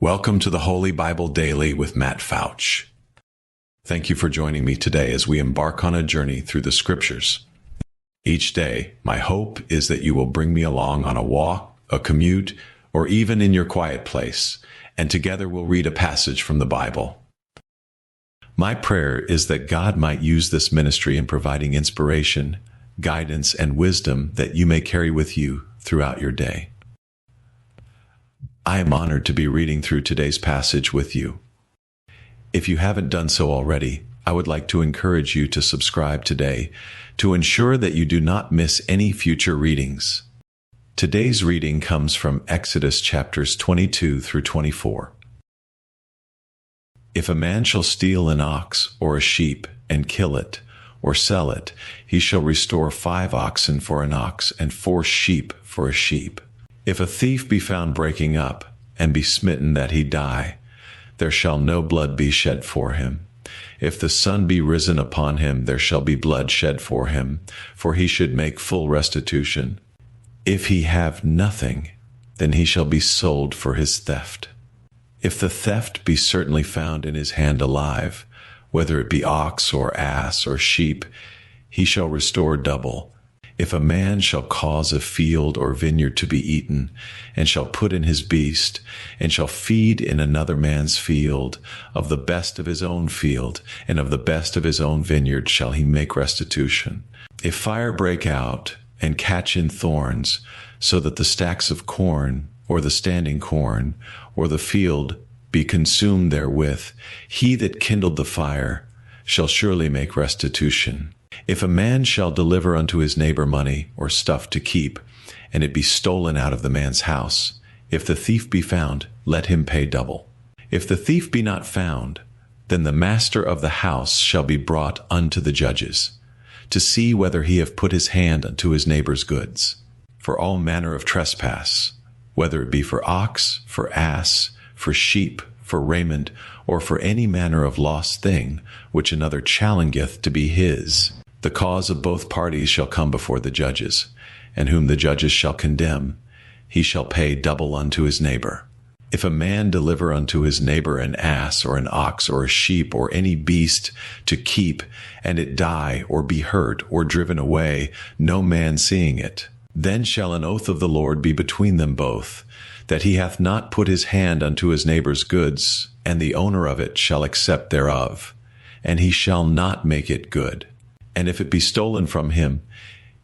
Welcome to the Holy Bible Daily with Matt Fouch. Thank you for joining me today as we embark on a journey through the Scriptures. Each day, my hope is that you will bring me along on a walk, a commute, or even in your quiet place, and together we'll read a passage from the Bible. My prayer is that God might use this ministry in providing inspiration, guidance, and wisdom that you may carry with you throughout your day. I am honored to be reading through today's passage with you. If you haven't done so already, I would like to encourage you to subscribe today to ensure that you do not miss any future readings. Today's reading comes from Exodus chapters 22 through 24. If a man shall steal an ox or a sheep and kill it, or sell it, he shall restore 5 oxen for an ox and 4 sheep for a sheep. If a thief be found breaking up, and be smitten that he die, there shall no blood be shed for him. If the sun be risen upon him, there shall be blood shed for him, for he should make full restitution. If he have nothing, then he shall be sold for his theft. If the theft be certainly found in his hand alive, whether it be ox or ass or sheep, he shall restore double. If a man shall cause a field or vineyard to be eaten, and shall put in his beast, and shall feed in another man's field, of the best of his own field, and of the best of his own vineyard shall he make restitution. If fire break out, and catch in thorns, so that the stacks of corn, or the standing corn, or the field be consumed therewith, he that kindled the fire shall surely make restitution. If a man shall deliver unto his neighbor money or stuff to keep, and it be stolen out of the man's house, if the thief be found, let him pay double. If the thief be not found, then the master of the house shall be brought unto the judges, to see whether he have put his hand unto his neighbor's goods. For all manner of trespass, whether it be for ox, for ass, for sheep, for raiment, or for any manner of lost thing, which another challengeth to be his, the cause of both parties shall come before the judges, and whom the judges shall condemn, he shall pay double unto his neighbor. If a man deliver unto his neighbor an ass or an ox or a sheep or any beast to keep, and it die or be hurt or driven away, no man seeing it, then shall an oath of the Lord be between them both, that he hath not put his hand unto his neighbor's goods, and the owner of it shall accept thereof, and he shall not make it good. And if it be stolen from him,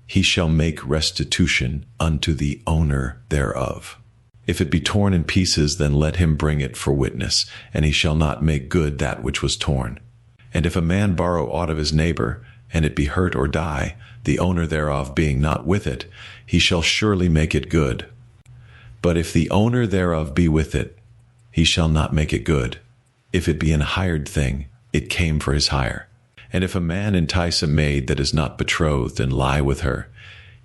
he shall make restitution unto the owner thereof. If it be torn in pieces, then let him bring it for witness, and he shall not make good that which was torn. And if a man borrow aught of his neighbor, and it be hurt or die, the owner thereof being not with it, he shall surely make it good. But if the owner thereof be with it, he shall not make it good. If it be an hired thing, it came for his hire. And if a man entice a maid that is not betrothed and lie with her,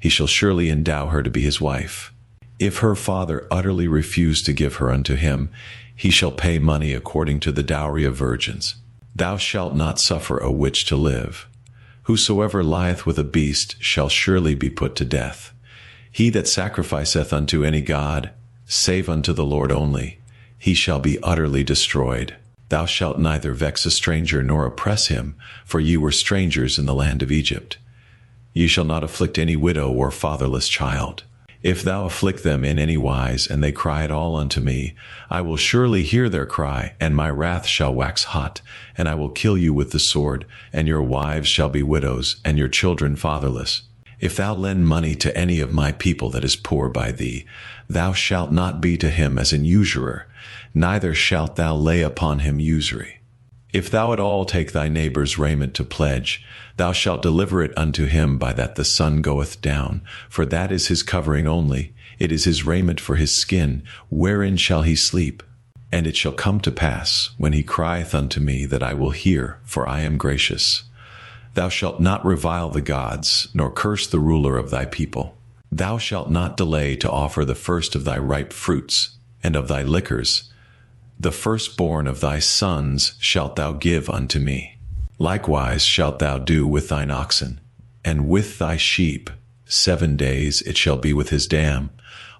he shall surely endow her to be his wife. If her father utterly refuse to give her unto him, he shall pay money according to the dowry of virgins. Thou shalt not suffer a witch to live. Whosoever lieth with a beast shall surely be put to death. He that sacrificeth unto any god, save unto the Lord only, he shall be utterly destroyed. Thou shalt neither vex a stranger nor oppress him, for ye were strangers in the land of Egypt. Ye shall not afflict any widow or fatherless child. If thou afflict them in any wise, and they cry at all unto me, I will surely hear their cry, and my wrath shall wax hot, and I will kill you with the sword, and your wives shall be widows, and your children fatherless. If thou lend money to any of my people that is poor by thee, thou shalt not be to him as an usurer, neither shalt thou lay upon him usury. If thou at all take thy neighbor's raiment to pledge, thou shalt deliver it unto him by that the sun goeth down, for that is his covering only, it is his raiment for his skin, wherein shall he sleep? And it shall come to pass, when he crieth unto me, that I will hear, for I am gracious. Thou shalt not revile the gods, nor curse the ruler of thy people. Thou shalt not delay to offer the first of thy ripe fruits, and of thy liquors. The firstborn of thy sons shalt thou give unto me. Likewise shalt thou do with thine oxen, and with thy sheep. 7 days it shall be with his dam.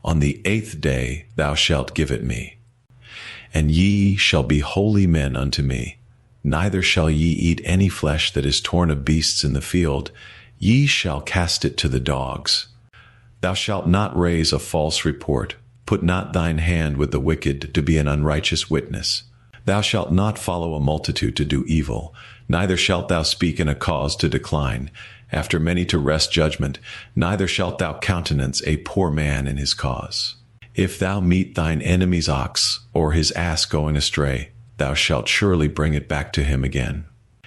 On the 8th day thou shalt give it me. and ye shall be holy men unto me. Neither shall ye eat any flesh that is torn of beasts in the field. Ye shall cast it to the dogs. Thou shalt not raise a false report. Put not thine hand with the wicked to be an unrighteous witness. Thou shalt not follow a multitude to do evil, neither shalt thou speak in a cause to decline, after many to wrest judgment, neither shalt thou countenance a poor man in his cause. If thou meet thine enemy's ox, or his ass going astray, thou shalt surely bring it back to him again.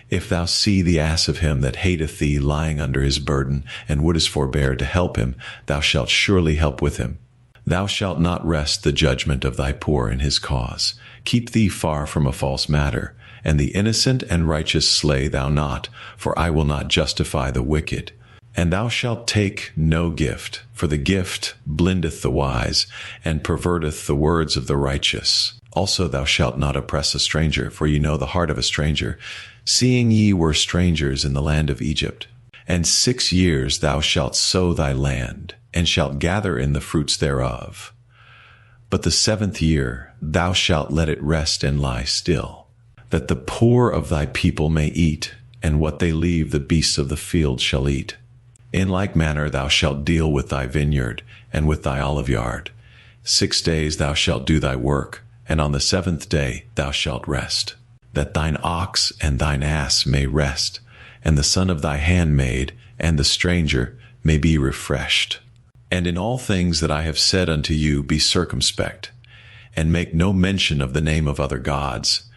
If thou see the ass of him that hateth thee lying under his burden, and wouldest forbear to help him, thou shalt surely help with him. Thou shalt not wrest the judgment of thy poor in his cause. Keep thee far from a false matter, and the innocent and righteous slay thou not, for I will not justify the wicked. And thou shalt take no gift, for the gift blindeth the wise, and perverteth the words of the righteous. Also thou shalt not oppress a stranger, for ye know the heart of a stranger, seeing ye were strangers in the land of Egypt. And 6 years thou shalt sow thy land, and shalt gather in the fruits thereof. But the 7th year thou shalt let it rest and lie still, that the poor of thy people may eat, and what they leave the beasts of the field shall eat. In like manner thou shalt deal with thy vineyard, and with thy oliveyard. 6 days thou shalt do thy work, and on the 7th day thou shalt rest, that thine ox and thine ass may rest, and the son of thy handmaid and the stranger may be refreshed. And in all things that I have said unto you be circumspect, and make no mention of the name of other gods,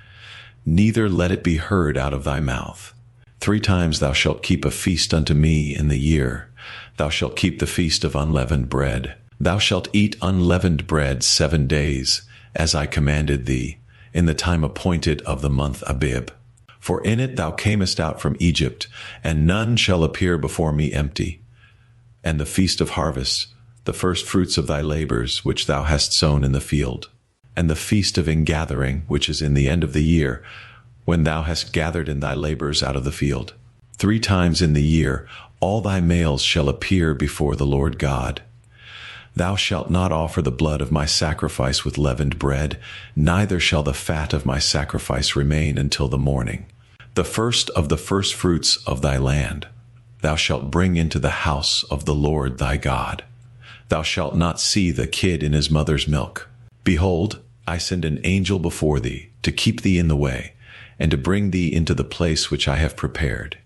neither let it be heard out of thy mouth. 3 times thou shalt keep a feast unto me in the year. Thou shalt keep the feast of unleavened bread. Thou shalt eat unleavened bread 7 days, as I commanded thee, in the time appointed of the month Abib. For in it thou camest out from Egypt, and none shall appear before me empty. And the feast of harvest, the first fruits of thy labors, which thou hast sown in the field. And the feast of ingathering, which is in the end of the year, when thou hast gathered in thy labors out of the field. 3 times in the year all thy males shall appear before the Lord God. Thou shalt not offer the blood of my sacrifice with leavened bread, neither shall the fat of my sacrifice remain until the morning. The first of the firstfruits of thy land thou shalt bring into the house of the Lord thy God. Thou shalt not see the kid in his mother's milk. Behold, I send an angel before thee, to keep thee in the way, and to bring thee into the place which I have prepared.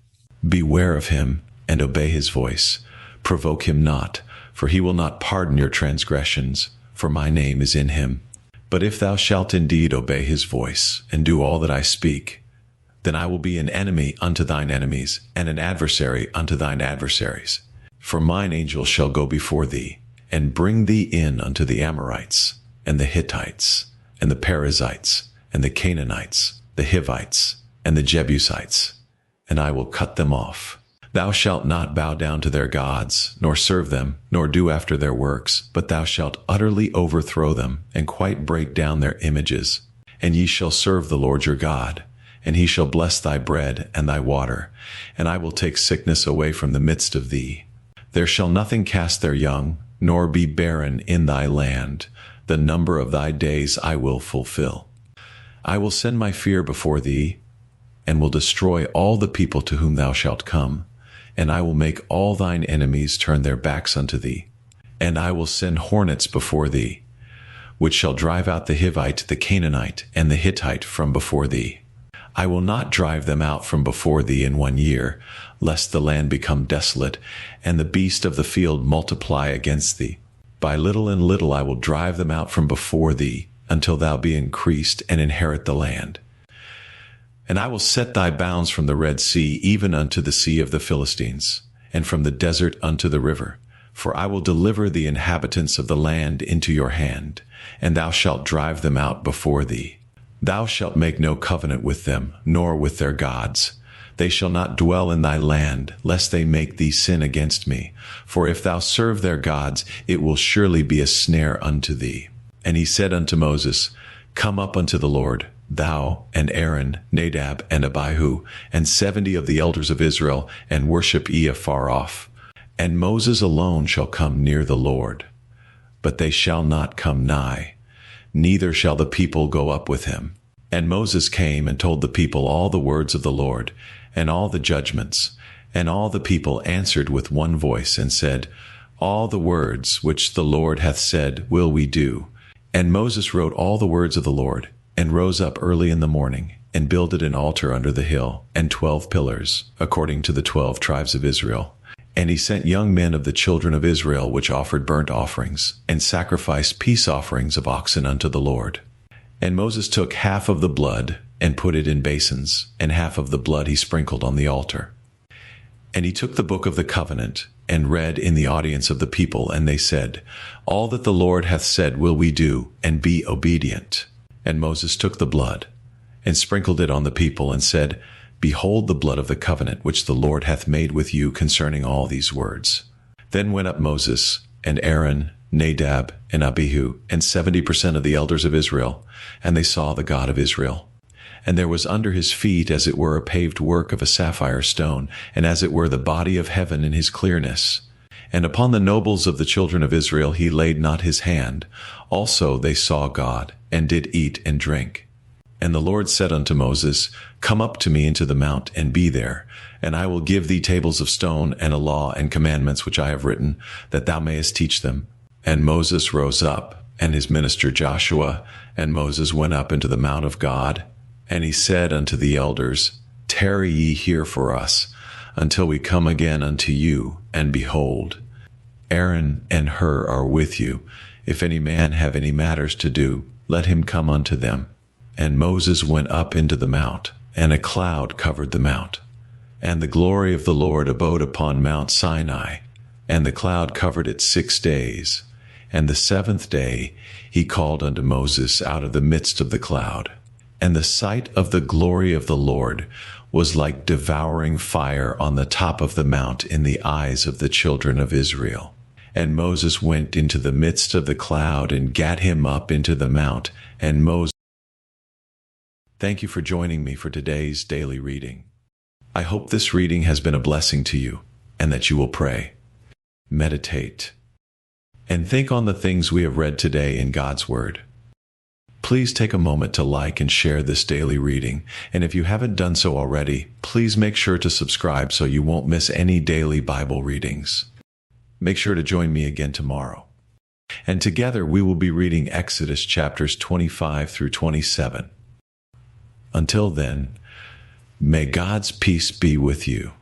Beware of him, and obey his voice. Provoke him not, for he will not pardon your transgressions, for my name is in him. But if thou shalt indeed obey his voice, and do all that I speak, then I will be an enemy unto thine enemies, and an adversary unto thine adversaries. For mine angel shall go before thee, and bring thee in unto the Amorites, and the Hittites, and the Perizzites, and the Canaanites, the Hivites, and the Jebusites, and I will cut them off. Thou shalt not bow down to their gods, nor serve them, nor do after their works, but thou shalt utterly overthrow them, and quite break down their images. And ye shall serve the Lord your God, and he shall bless thy bread and thy water, and I will take sickness away from the midst of thee. There shall nothing cast their young, nor be barren in thy land. The number of thy days I will fulfill. I will send my fear before thee, and will destroy all the people to whom thou shalt come, and I will make all thine enemies turn their backs unto thee. And I will send hornets before thee, which shall drive out the Hivite, the Canaanite, and the Hittite from before thee. I will not drive them out from before thee in 1 year, lest the land become desolate, and the beast of the field multiply against thee. By little and little I will drive them out from before thee, until thou be increased and inherit the land. And I will set thy bounds from the Red Sea even unto the sea of the Philistines, and from the desert unto the river. For I will deliver the inhabitants of the land into your hand, and thou shalt drive them out before thee. Thou shalt make no covenant with them, nor with their gods. They shall not dwell in thy land, lest they make thee sin against me. For if thou serve their gods, it will surely be a snare unto thee. And he said unto Moses, Come up unto the Lord, thou and Aaron, Nadab and Abihu, and 70 of the elders of Israel, and worship ye afar off. And Moses alone shall come near the Lord, but they shall not come nigh. neither shall the people go up with him. And Moses came and told the people all the words of the Lord, and all the judgments. And all the people answered with one voice, and said, All the words which the Lord hath said will we do. And Moses wrote all the words of the Lord, and rose up early in the morning, and builded an altar under the hill, and 12 pillars, according to the 12 tribes of Israel. And he sent young men of the children of Israel, which offered burnt offerings, and sacrificed peace offerings of oxen unto the Lord. And Moses took half of the blood, and put it in basins, and half of the blood he sprinkled on the altar. And he took the book of the covenant, and read in the audience of the people, and they said, All that the Lord hath said will we do, and be obedient. And Moses took the blood, and sprinkled it on the people, and said, Behold the blood of the covenant which the Lord hath made with you concerning all these words. Then went up Moses, and Aaron, Nadab, and Abihu, and 70% of the elders of Israel, and they saw the God of Israel. And there was under his feet as it were a paved work of a sapphire stone, and as it were the body of heaven in his clearness. And upon the nobles of the children of Israel he laid not his hand. Also they saw God, and did eat and drink. And the Lord said unto Moses, Come up to me into the mount, and be there, and I will give thee tables of stone, and a law and commandments which I have written, that thou mayest teach them. And Moses rose up, and his minister Joshua, and Moses went up into the mount of God. And he said unto the elders, Tarry ye here for us, until we come again unto you. And behold, Aaron and Hur are with you. If any man have any matters to do, let him come unto them. And Moses went up into the mount, and a cloud covered the mount. And the glory of the Lord abode upon Mount Sinai, and the cloud covered it 6 days. And the 7th day he called unto Moses out of the midst of the cloud. And the sight of the glory of the Lord was like devouring fire on the top of the mount in the eyes of the children of Israel. And Moses went into the midst of the cloud, and gat him up into the mount, and Moses. Thank you for joining me for today's daily reading. I hope this reading has been a blessing to you, and that you will pray, meditate, and think on the things we have read today in God's Word. Please take a moment to like and share this daily reading, and if you haven't done so already, please make sure to subscribe so you won't miss any daily Bible readings. Make sure to join me again tomorrow. And together we will be reading Exodus chapters 25 through 27. Until then, may God's peace be with you.